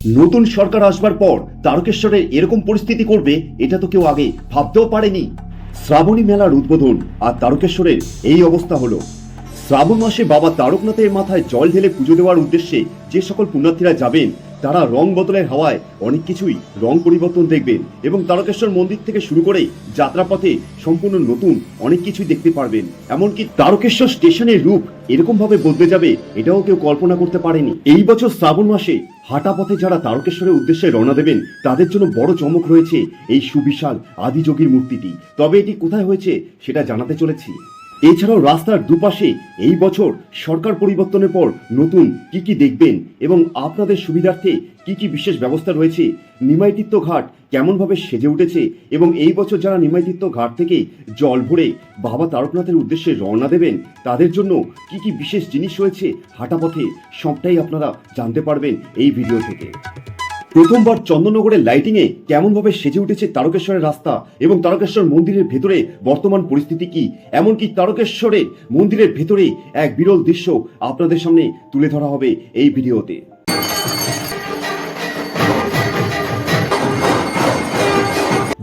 নতুন সরকার আসবার পর তারকেশ্বরের এরকম পরিস্থিতি করবে এটা তো কেউ আগে ভাবতেও পারেনি। শ্রাবণী মেলার উদ্বোধন আর তারকেশ্বরের এই অবস্থা হলো। শ্রাবণ মাসে বাবা তারকনাথের মাথায় জল ঢেলে পুজো দেওয়ার উদ্দেশ্যে যে সকল পুণ্যার্থীরা যাবেন তারা রং বদলের হাওয়ায় অনেক কিছুই রং পরিবর্তন দেখবেন এবং তারকেশ্বর মন্দির থেকে শুরু করে যাত্রাপথে সম্পূর্ণ নতুন অনেক কিছুই দেখতে পারবেন। এমনকি তারকেশ্বর স্টেশনের রূপ এরকম ভাবে বদলে যাবে এটাও কেউ কল্পনা করতে পারেনি। এই বছর শ্রাবণ মাসে হাঁটা পথে যারা তারকেশ্বরের উদ্দেশ্যে রওনা দেবেন তাদের জন্য বড় চমক রয়েছে এই সুবিশাল আদিযোগীর মূর্তিটি। তবে এটি কোথায় হয়েছে সেটা জানাতে চলেছি। এছাড়াও রাস্তার দুপাশে এই বছর সরকার পরিবর্তনের পর নতুন কি কি দেখবেন এবং আপনাদের সুবিধার্থে কি কি বিশেষ ব্যবস্থা রয়েছে, নিমাইতীর্থ ঘাট কেমনভাবে সেজে উঠেছে এবং এই বছর যারা নিমাইতীর্থ ঘাট থেকে জল ভরে বাবা তারকনাথের উদ্দেশ্যে রওনা দেবেন তাদের জন্য কি কি বিশেষ জিনিস রয়েছে হাঁটা পথে, সবটাই আপনারা জানতে পারবেন এই ভিডিও থেকে। প্রথমবার চন্দননগরের লাইটিংয়ে কেমনভাবে সেজে উঠেছে তারকেশ্বরের রাস্তা এবং তারকেশ্বর মন্দিরের ভেতরে বর্তমান পরিস্থিতি কি, এমনকি তারকেশ্বরের মন্দিরের ভেতরে এক বিরল দৃশ্য আপনাদের সামনে তুলে ধরা হবে এই ভিডিওতে।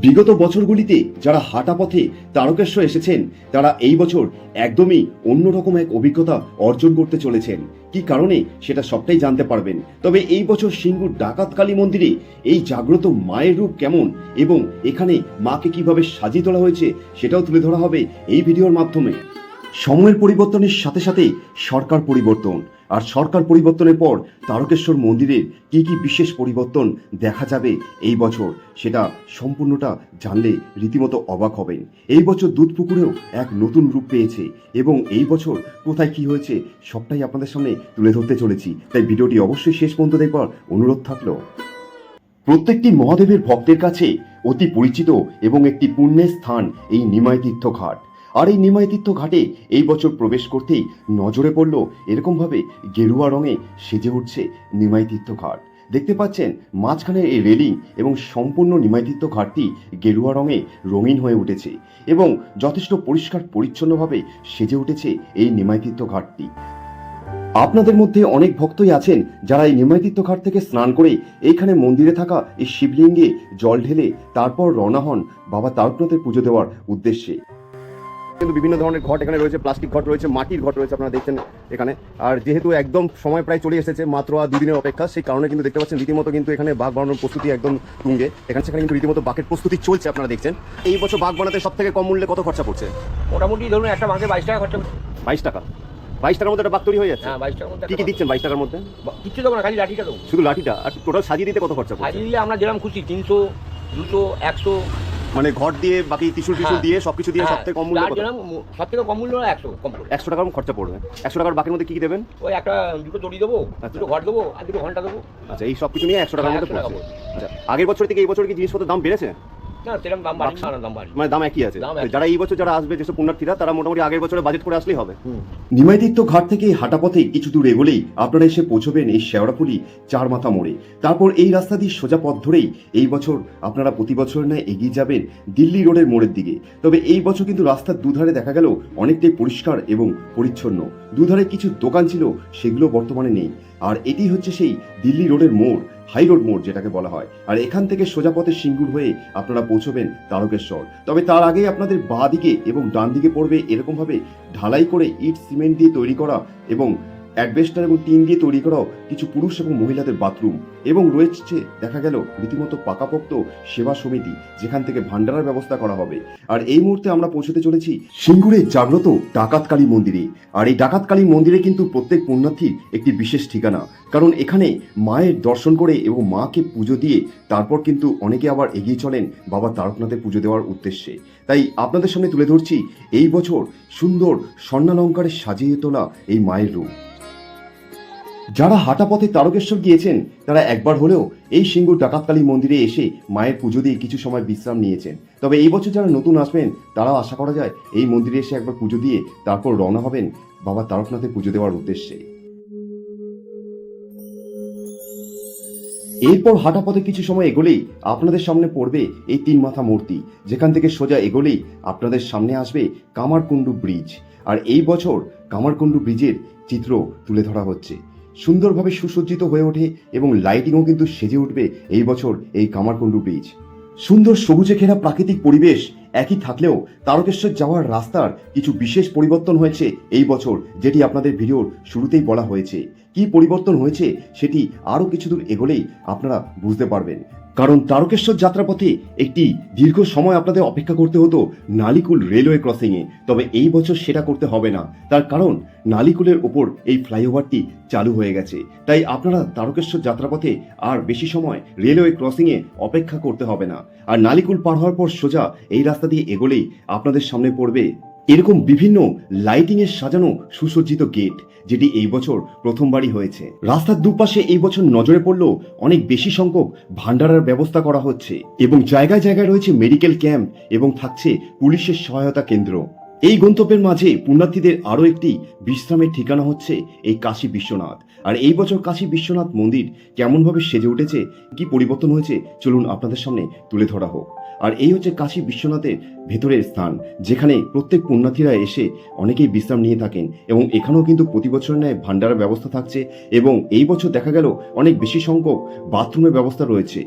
বিগত বছরগুলিতে যারা হাঁটা পথে তারকেশ্বর এসেছেন তারা এই বছর একদমই অন্যরকম এক অভিজ্ঞতা অর্জন করতে চলেছেন। কি কারণে সেটা সবটাই জানতে পারবেন। তবে এই বছর সিঙ্গুর ডাকাত কালী মন্দিরে এই জাগ্রত মায়ের রূপ কেমন এবং এখানে মাকে কিভাবে সাজিয়ে তোলা হয়েছে সেটাও তুলে ধরা হবে এই ভিডিওর মাধ্যমে। সময়ের পরিবর্তনের সাথে সাথে সরকার পরিবর্তন, আর সরকার পরিবর্তনের পর তারকেশ্বর মন্দিরের কি কি বিশেষ পরিবর্তন দেখা যাবে এই বছর সেটা সম্পূর্ণটা জানলে রীতিমতো অবাক হবেন। এই বছর দুধপুকুরেও এক নতুন রূপ পেয়েছে এবং এই বছর কোথায় কি হয়েছে সবটাই আপনাদের সামনে তুলে ধরতে চলেছি, তাই ভিডিওটি অবশ্যই শেষ পর্যন্ত দেখবার অনুরোধ থাকলো। প্রত্যেকটি মহাদেবের ভক্তের কাছে অতি পরিচিত এবং একটি পুণ্যের স্থান এই নিমাইতীর্থ ঘাট। আর এই নিমাইতীর্থ ঘাটে এই বছর প্রবেশ করতেই নজরে পড়ল এরকমভাবে গেরুয়া রঙে সেজে উঠছে নিমাইতীর্থ ঘাট। দেখতে পাচ্ছেন মাঝখানে এই রেলিং এবং সম্পূর্ণ নিমাইতীর্থ ঘাটটি গেরুয়া রঙে রঙিন হয়ে উঠেছে এবং যথেষ্ট পরিষ্কার পরিচ্ছন্নভাবে সেজে উঠেছে এই নিমাইতীর্থ ঘাটটি। আপনাদের মধ্যে অনেক ভক্তই আছেন যারা এই নিমাইতীর্থ ঘাট থেকে স্নান করে এইখানে মন্দিরে থাকা এই শিবলিঙ্গে জল ঢেলে তারপর রওনা হন বাবা তারকনাথের পুজো দেওয়ার উদ্দেশ্যে। কিন্তু বিভিন্ন ধরনের ঘট এখানে রয়েছে, প্লাস্টিক ঘট রয়েছে, মাটির ঘট রয়েছে আপনারা দেখছেন এখানে। আর যেহেতু একদম সময় প্রায় চলে এসেছে, মাত্র আর 2 দিনের অপেক্ষা, সেই কারণে কিন্তু দেখতে পাচ্ছেন রীতিমতো কিন্তু এখানে বাঘ বানানোর প্রস্তুতি একদম তুঙ্গে। এখানে সেখানে কিন্তু রীতিমতো বাঘের প্রস্তুতি চলছে আপনারা দেখছেন। এই বছর বাঘ বানাতে সব থেকে কম মূল্যে কত খরচা পড়ছে? মোটামুটি ধরুন একটা বাঘে 22 টাকা খরচা। 22 টাকা? 22 টাকার মধ্যে একটা বাঘ তৈরি হয়ে যাচ্ছে? হ্যাঁ, 22 টাকার মধ্যে। কি কি দিচ্ছেন 22 টাকার মধ্যে? কিছু দেবো না, খালি লাঠিটা দেবো। শুধু লাঠিটা? আর টোটাল সাজিয়ে দিতে কত খরচা পড়ছে? সাজিয়ে দিলে আমরা যেরকম খুশি 300, 200, 100, মানে ঘট দিয়ে বাকি ত্রিশূল দিয়ে সবকিছু দিয়ে সব থেকে কম মূল্য? সব থেকে কম মূল্য 100 কম পড়বে। 100 টাকার খরচা পড়বে। 100 টাকার বাকির মধ্যে কি কি দেবেন? ওই একটা দুটো দড়ি দেবো, দুটো ঘট দেবো আর দুটো ঘন্টা দেবো। আচ্ছা, এই সব কিছু নিয়ে 100 টাকার মধ্যে পড়ছে। আচ্ছা, আগের বছর থেকে এই বছর কি জিনিসপত্রের দাম বেড়েছে? না, সেরকম দাম বাড়ছে না, দাম বাড়ছে। মানে দাম একই আছে? যারা এই বছর যারা আসবে যেসব পুণ্যার্থীরা তারা মোটামুটি আগের বছরে বাজেট করে আসলেই হবে। নিমাইতীর্থ ঘাট থেকে হাঁটা পথে কিছু দূর এগোলেই আপনারা এসে পৌঁছবেন এই শেওড়াফুলি চার মাথা মোড়ে। তারপর এই রাস্তা দিয়ে সোজা পথ ধরেই এই বছর আপনারা প্রতি বছরের ন্যায় এগিয়ে যাবেন দিল্লি রোডের মোড়ের দিকে। তবে এই বছর কিন্তু রাস্তার দুধারে দেখা গেল অনেকটাই পরিষ্কার এবং পরিচ্ছন্ন। দুধারে কিছু দোকান ছিল সেগুলো বর্তমানে নেই। আর এটি হচ্ছে সেই দিল্লি রোডের মোড়, হাই রোড মোড় যেটাকে বলা হয়। আর এখান থেকে সোজা পথে সিঙ্গুর হয়ে আপনারা পৌঁছবেন তারকেশ্বর। তবে তার আগে আপনাদের বাঁ দিকে এবং ডান দিকে পড়বে এরকমভাবে ঢালাই করে ইট সিমেন্ট দিয়ে তৈরি করা এবং অ্যাডবেস্টার এবং টিন দিয়ে তৈরি করাও কিছু পুরুষ এবং মহিলাদের বাথরুম, এবং রয়েছে দেখা গেল রীতিমতো পাকাপোক্ত সেবা সমিতি যেখান থেকে ভান্ডারার ব্যবস্থা করা হবে। আর এই মুহূর্তে আমরা পৌঁছতে চলেছি সিঙ্গুরের জাগ্রত ডাকাত কালী মন্দিরে। আর এই ডাকাত কালী মন্দিরে কিন্তু প্রত্যেক পুণ্যার্থীর একটি বিশেষ ঠিকানা, কারণ এখানে মায়ের দর্শন করে এবং মাকে পুজো দিয়ে তারপর কিন্তু অনেকে আবার এগিয়ে চলেন বাবা তারকনাথের পুজো দেওয়ার উদ্দেশ্যে। তাই আপনাদের সামনে তুলে ধরছি এই বছর সুন্দর স্বর্ণালঙ্কারে সাজিয়ে তোলা এই মায়ের রূপ। যারা হাঁটা পথে তারকেশ্বর গিয়েছেন তারা একবার হলেও এই সিঙ্গুর ডাকাতকালী মন্দিরে এসে মায়ের পুজো দিয়ে কিছু সময় বিশ্রাম নিয়েছেন। তবে এই বছর যারা নতুন আসবেন তারাও আশা করা যায় এই মন্দিরে এসে একবার পুজো দিয়ে তারপর রওনা হবেন বাবা তারকনাথের পুজো দেওয়ার উদ্দেশ্যে। এরপর হাঁটা পথে কিছু সময় এগোলেই আপনাদের সামনে পড়বে এই 3 মাথা মূর্তি, যেখান থেকে সোজা এগোলেই আপনাদের সামনে আসবে কামারকুণ্ডু ব্রিজ। আর এই বছর কামারকুণ্ডু ব্রিজের চিত্র তুলে ধরা হচ্ছে। সুন্দরভাবে সুসজ্জিত হয়ে ওঠে এবং লাইটিংও কিন্তু সেজে উঠবে এই বছর এই কামারকুণ্ডু ব্রিজ। সুন্দর সবুজে ঘেরা প্রাকৃতিক পরিবেশ একই থাকলেও তারকেশ্বর যাওয়ার রাস্তার কিছু বিশেষ পরিবর্তন হয়েছে এই বছর, যেটি আপনাদের ভিডিওর শুরুতেই বলা হয়েছে। কি পরিবর্তন হয়েছে সেটি আরও কিছু দূর এগোলেই আপনারা বুঝতে পারবেন। কারণ তারকেশ্বর যাত্রাপথে একটি দীর্ঘ সময় আপনাদের অপেক্ষা করতে হতো নালিকুল রেলওয়ে ক্রসিংয়ে, তবে এই বছর সেটা করতে হবে না। তার কারণ নালিকুলের ওপর এই ফ্লাইওভারটি চালু হয়ে গেছে, তাই আপনারা তারকেশ্বর যাত্রাপথে আর বেশি সময় রেলওয়ে ক্রসিংয়ে অপেক্ষা করতে হবে না। আর নালিকুল পার হওয়ার পর সোজা এই রাস্তা দিয়ে এগোলেই আপনাদের সামনে পড়বে এরকম বিভিন্ন লাইটিংয়ের সাজানো সুসজ্জিত গেট, যেটি এই বছর প্রথমবারই হয়েছে। রাস্তার দুপাশে এই বছর নজরে পড়লো অনেক বেশি সংখ্যক ভান্ডারার ব্যবস্থা করা হচ্ছে এবং জায়গায় জায়গায় রয়েছে মেডিকেল ক্যাম্প এবং থাকছে পুলিশের সহায়তা কেন্দ্র। এই গন্তব্যের মাঝে পুণ্যার্থীদের আরও একটি বিশ্রামের ঠিকানা হচ্ছে এই কাশী বিশ্বনাথ। আর এই বছর কাশী বিশ্বনাথ মন্দির কেমনভাবে সেজে উঠেছে, কি পরিবর্তন হয়েছে, চলুন আপনাদের সামনে তুলে ধরা হোক। আর এই হচ্ছে কাশী বিশ্বনাথের ভেতরের স্থান, যেখানে প্রত্যেক পুণ্যার্থীরা এসে অনেকেই বিশ্রাম নিয়ে থাকেন এবং এখানেও কিন্তু প্রতি বছরের ন্যায় ভান্ডারের ব্যবস্থা থাকছে এবং এই বছর দেখা গেল অনেক বেশি সংখ্যক বাথরুমের ব্যবস্থা রয়েছে।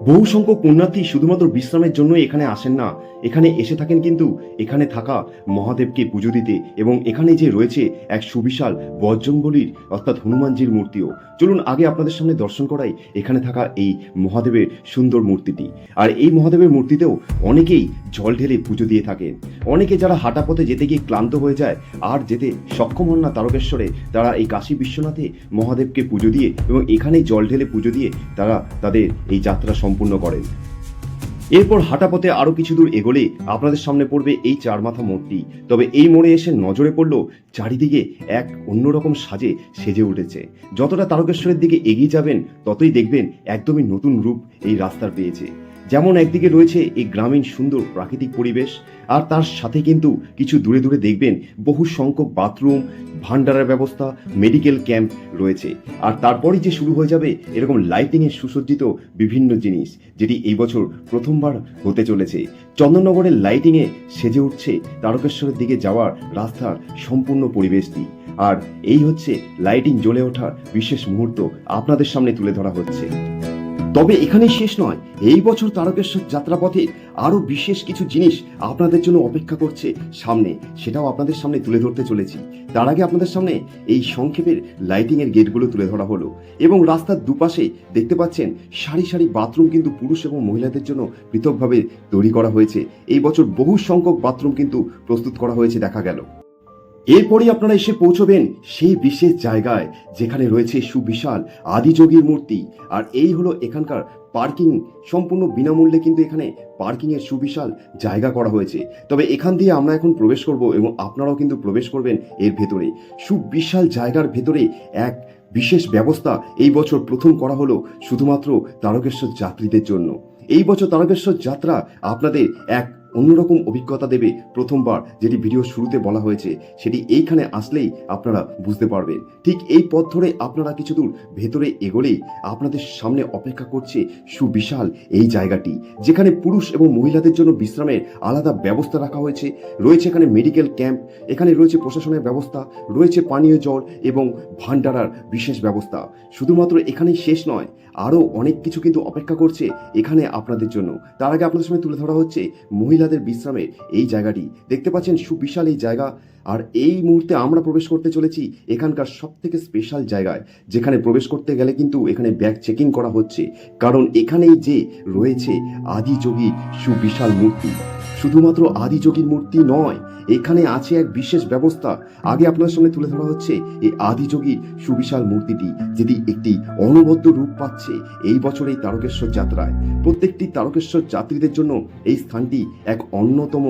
বহু সংখ্যক পুণ্যার্থী শুধুমাত্র বিশ্রামের জন্যই এখানে আসেন না, এখানে এসে থাকেন কিন্তু এখানে থাকা মহাদেবকে পুজো দিতে এবং এখানে যে রয়েছে এক সুবিশাল বজরংবলীর অর্থাৎ হনুমানজির মূর্তিও। চলুন আগে আপনাদের সামনে দর্শন করাই এখানে থাকা এই মহাদেবের সুন্দর মূর্তিটি। আর এই মহাদেবের মূর্তিতেও অনেকেই জল ঢেলে পুজো দিয়ে থাকেন। অনেকে যারা হাঁটা পথে যেতে গিয়ে ক্লান্ত হয়ে যায় আর যেতে সক্ষম হন না তারকেশ্বরে, তারা এই কাশী বিশ্বনাথে মহাদেবকে পুজো দিয়ে এবং এখানেই জল ঢেলে পুজো দিয়ে তারা তাদের এই যাত্রা সম্পূর্ণ করেন। এরপর হাঁটা পথে আরো কিছু দূর এগোলে আপনাদের সামনে পড়বে এই চারমাথা মোড়টি। তবে এই মোড়ে এসে নজরে পড়লো চারিদিকে এক অন্যরকম সাজে সেজে উঠেছে। যতটা তারকেশ্বরের দিকে এগিয়ে যাবেন ততই দেখবেন একদমই নতুন রূপ এই রাস্তার পেয়েছে। যেমন একদিকে রয়েছে এই গ্রামীণ সুন্দর প্রাকৃতিক পরিবেশ, আর তার সাথে কিন্তু কিছু দূরে দূরে দেখবেন বহু সংখ্যক বাথরুম, ভান্ডারের ব্যবস্থা, মেডিকেল ক্যাম্প রয়েছে। আর তারপরই যে শুরু হয়ে যাবে এরকম লাইটিংয়ে সুসজ্জিত বিভিন্ন জিনিস, যেটি এই বছর প্রথমবার হতে চলেছে। চন্দননগরের লাইটিংয়ে সেজে উঠছে তারকেশ্বরের দিকে যাওয়ার রাস্তার সম্পূর্ণ পরিবেশটি। আর এই হচ্ছে লাইটিং জ্বলে ওঠার বিশেষ মুহূর্ত আপনাদের সামনে তুলে ধরা হচ্ছে। তবে এখানেই শেষ নয়, এই বছর তারকেশ্বর যাত্রাপথে আরো বিশেষ কিছু জিনিস আপনাদের জন্য অপেক্ষা করছে সামনে, সেটাও আপনাদের সামনে তুলে ধরতে চলেছি। তার আগে আপনাদের সামনে এই সংক্ষেপের লাইটিং এর গেটগুলো তুলে ধরা হলো এবং রাস্তার দুপাশে দেখতে পাচ্ছেন সারি সারি বাথরুম কিন্তু পুরুষ এবং মহিলাদের জন্য পৃথকভাবে তৈরি করা হয়েছে। এই বছর বহু সংখ্যক বাথরুম কিন্তু প্রস্তুত করা হয়েছে দেখা গেল। এরপরই আপনারা এসে পৌঁছবেন সেই বিশেষ জায়গায় যেখানে রয়েছে সুবিশাল আদিযোগীর মূর্তি। আর এই হলো এখানকার পার্কিং, সম্পূর্ণ বিনামূল্যে কিন্তু এখানে পার্কিং এর সুবিশাল জায়গা করা হয়েছে। তবে এখান দিয়ে আমরা এখন প্রবেশ করব এবং আপনারাও কিন্তু প্রবেশ করবেন এর ভেতরে। সুবিশাল জায়গার ভেতরে এক বিশেষ ব্যবস্থা এই বছর প্রথম করা হলো শুধুমাত্র তারকেশ্বর যাত্রীদের জন্য। এই বছর তারকেশ্বর যাত্রা আপনাদের এক অন্যরকম অভিজ্ঞতা দেবে প্রথমবার, যেটি ভিডিও শুরুতে বলা হয়েছে, সেটি এইখানে আসলেই আপনারা বুঝতে পারবেন। ঠিক এই পথ ধরে আপনারা কিছু দূর ভেতরে এগোলেই আপনাদের সামনে অপেক্ষা করছে সুবিশাল এই জায়গাটি, যেখানে পুরুষ এবং মহিলাদের জন্য বিশ্রামের আলাদা ব্যবস্থা রাখা হয়েছে। রয়েছে এখানে মেডিকেল ক্যাম্প, এখানে রয়েছে প্রশাসনের ব্যবস্থা, রয়েছে পানীয় জল এবং ভান্ডারার বিশেষ ব্যবস্থা। শুধুমাত্র এখানেই শেষ নয়, আরও অনেক কিছু কিন্তু অপেক্ষা করছে এখানে আপনাদের জন্য। তার আগে আপনাদের সামনে তুলে ধরা হচ্ছে মহিলাদের বিশ্রামের এই জায়গাটি। দেখতে পাচ্ছেন সুবিশাল এই জায়গা। আর এই মুহূর্তে আমরা প্রবেশ করতে চলেছি এখানকার সব থেকে স্পেশাল জায়গায়, যেখানে প্রবেশ করতে গেলে কিন্তু এখানে ব্যাগ চেকিং করা হচ্ছে, কারণ এখানেই যে রয়েছে আদিযোগী সুবিশাল মূর্তি। শুধুমাত্র আদিযোগীর মূর্তি নয়, এখানে আছে এক বিশেষ ব্যবস্থা। আগে আপনার সামনে তুলে ধরা হচ্ছে এই আদিযোগীর সুবিশাল মূর্তিটি, যেটি একটি অনবদ্য রূপ পাচ্ছে এই বছর এই তারকেশ্বর যাত্রায়। প্রত্যেকটি তারকেশ্বর যাত্রীদের জন্য এই স্থানটি এক অন্যতম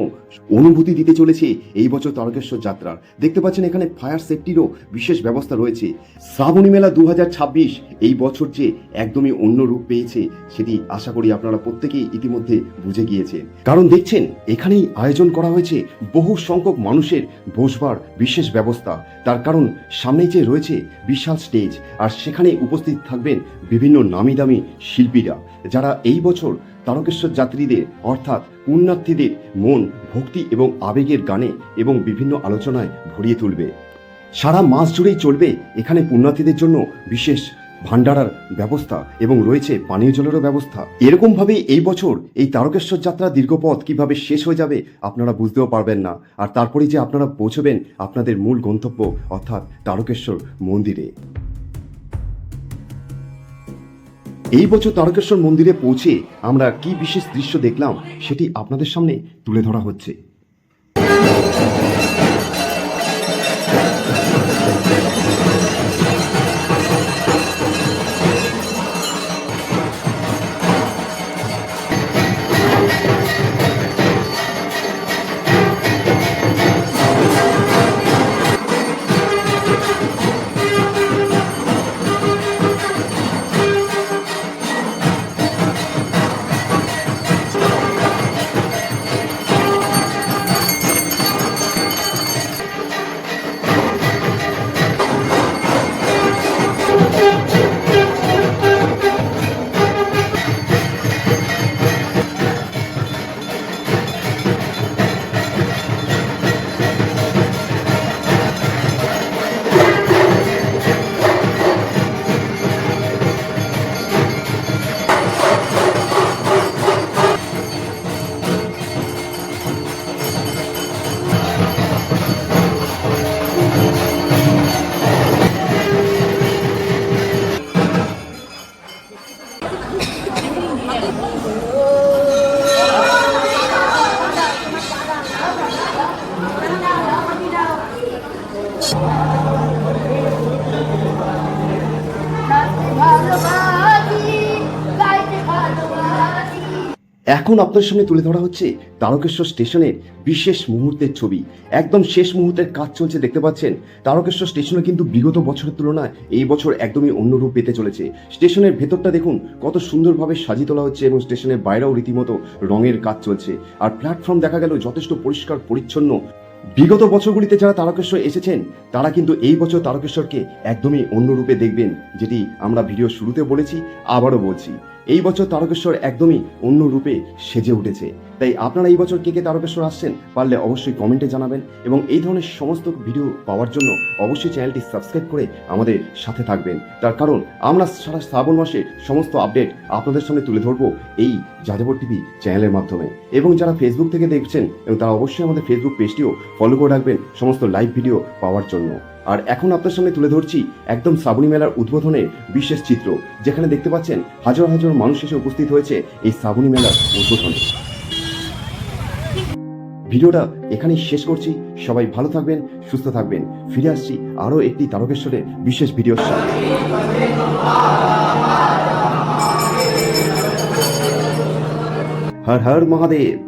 অনুভূতি দিতে চলেছে এই বছর তারকেশ্বর যাত্রার। দেখতে পাচ্ছেন এখানে ফায়ার সেফটিরও বিশেষ ব্যবস্থা রয়েছে। শ্রাবণী মেলা 2026 এই বছর যে একদমই অন্য রূপ পেয়েছে সেটি আশা করি আপনারা প্রত্যেকেই ইতিমধ্যে বুঝে গিয়েছেন, কারণ দেখছেন এখানেই আয়োজন করা হয়েছে বহু সংখ্যক মানুষের বসবার বিশেষ ব্যবস্থা। তার কারণ সামনেই যে রয়েছে বিশাল স্টেজ, আর সেখানে উপস্থিত থাকবেন বিভিন্ন নামি দামি শিল্পীরা, যারা এই বছর তারকেশ্বর যাত্রীদের অর্থাৎ পুণ্যার্থীদের মন ভক্তি এবং আবেগের গানে এবং বিভিন্ন আলোচনায় ভরিয়ে তুলবে। সারা মাস জুড়েই চলবে এখানে পুণ্যার্থীদের জন্য বিশেষ ভান্ডারার ব্যবস্থা এবং রয়েছে পানীয় জলেরও ব্যবস্থা। এরকম ভাবে এই বছর এই তারকেশ্বর যাত্রা দীর্ঘপথ কিভাবে শেষ হয়ে যাবে আপনারা বুঝতেও পারবেন না, আর তারপরেই যে আপনারা পৌঁছবেন আপনাদের মূল গন্তব্য অর্থাৎ তারকেশ্বর মন্দিরে। এই বছর তারকেশ্বর মন্দিরে পৌঁছে আমরা কি বিশেষ দৃশ্য দেখলাম সেটি আপনাদের সামনে তুলে ধরা হচ্ছে। এখন আপনার সামনে তুলে ধরা হচ্ছে তারকেশ্বর স্টেশনের বিশেষ মুহূর্তের ছবি। একদম শেষ মুহূর্তের কাজ চলছে দেখতে পাচ্ছেন। তারকেশ্বর স্টেশনে কিন্তু বিগত বছরের তুলনায় এই বছর একদমই অন্য রূপ পেতে চলেছে। স্টেশনের ভেতরটা দেখুন কত সুন্দরভাবে সাজিয়ে তোলা হচ্ছে এবং স্টেশনের বাইরেও রীতিমতো রঙের কাজ চলছে। আর প্ল্যাটফর্ম দেখা গেল যথেষ্ট পরিষ্কার পরিচ্ছন্ন। বিগত বছরগুলিতে যারা তারকেশ্বর এসেছেন তারা কিন্তু এই বছর তারকেশ্বরকে একদমই অন্য রূপে দেখবেন, যেটি আমরা ভিডিও শুরুতে বলেছি, আবারও বলছি। এই বছর তারকেশ্বর একদমই অন্য রূপে সেজে উঠেছে। তাই আপনারা এই বছর কে কে তারকেশ্বর আসছেন পারলে অবশ্যই কমেন্টে জানাবেন এবং এই ধরনের সমস্ত ভিডিও পাওয়ার জন্য অবশ্যই চ্যানেলটি সাবস্ক্রাইব করে আমাদের সাথে থাকবেন। তার কারণ আমরা সারা শ্রাবণ মাসে সমস্ত আপডেট আপনাদের সামনে তুলে ধরবো এই যাযাবর টিভি চ্যানেলের মাধ্যমে। এবং যারা ফেসবুক থেকে দেখছেন এবং তারা অবশ্যই আমাদের ফেসবুক পেজটিও ফলো করে রাখবেন সমস্ত লাইভ ভিডিও পাওয়ার জন্য। আর এখন আপনার সামনে তুলে ধরছি একদম শ্রাবণী মেলার উদ্বোধনের বিশেষ চিত্র, যেখানে দেখতে পাচ্ছেন হাজার হাজার মানুষ এসে উপস্থিত হয়েছে এই শ্রাবণী মেলার উদ্বোধনে। ভিডিওটা এখানেই শেষ করছি। সবাই ভালো থাকবেন, সুস্থ থাকবেন। ফিরে আসছি আরও একটি তারকেশ্বরের বিশেষ ভিডিওর সাথে। হর হর মহাদেব।